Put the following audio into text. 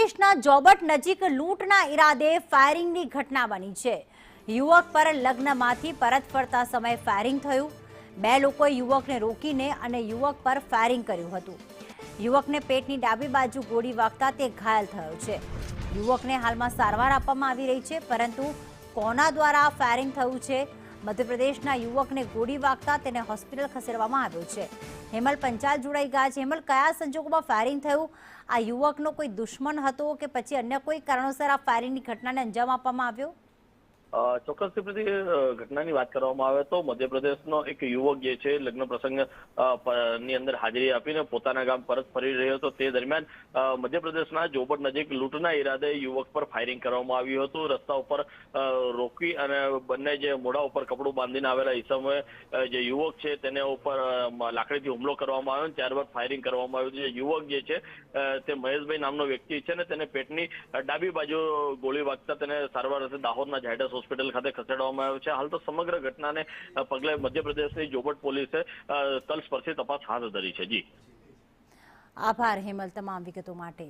મધ્યપ્રદેશના જોબટ નજીક લૂંટના ઈરાદે ફાયરિંગની ઘટના બની છે। યુવક પર લગ્નમાંથી પરત ફરતા સમયે ફાયરિંગ થયું। બે લોકોએ યુવકને રોકીને અને યુવક પર ફાયરિંગ કર્યું હતું। યુવકને પેટની ડાબી બાજુ ગોળી વાગતા તે ઘાયલ થયો છે। યુવકને હાલમાં સારવાર આપવામાં આવી રહી છે, પરંતુ કોના દ્વારા ફાયરિંગ થયું છે? મધ્યપ્રદેશના યુવકને ગોળી વાગતા તેને હોસ્પિટલ ખસેડવામાં આવ્યો છે। હેમલ પંચાલ જોડાઈ ગયા છે। હેમલ, કયા સંજોગોમાં ફાયરિંગ થયું? આ યુવકનો કોઈ દુશ્મન હતો કે પછી અન્ય કોઈ કારણોસર આ ફાયરિંગની ઘટનાને અંજામ આપવામાં આવ્યો? ચોક્કસથી ઘટનાની વાત કરવામાં આવે તો મધ્યપ્રદેશનો એક યુવક જે છે લગ્ન પ્રસંગ ની અંદર હાજરી આપીને પોતાના ગામ પરત ફરી રહ્યો હતો। તે દરમિયાન મધ્યપ્રદેશના જોબટ નજીક લૂંટના ઈરાદે યુવક પર ફાયરિંગ કરવામાં આવ્યું હતું। રસ્તા ઉપર રોકી અને બંને જે મોઢા ઉપર કપડું બાંધીને આવેલા ઈસમોએ જે યુવક છે તેને ઉપર લાકડીથી હુમલો કરવામાં આવ્યો, ત્યારબાદ ફાયરિંગ કરવામાં આવ્યું। જે યુવક જે છે તે મહેશભાઈ નામનો વ્યક્તિ છે ને તેને પેટની ડાબી બાજુ ગોળી વાગતા તેને સારવાર અર્થે દાહોદના ઝાયડસ હોસ્પિટલ ખાતે ખસેડવામાં આવ્યો છે। હાલ તો સમગ્ર ઘટનાને પગલે મધ્યપ્રદેશની જોબટ પોલીસે તલસ્પર્શી તપાસ હાથ ધરી છે। જી, આભાર હેમલ તમામ વિગતો માટે।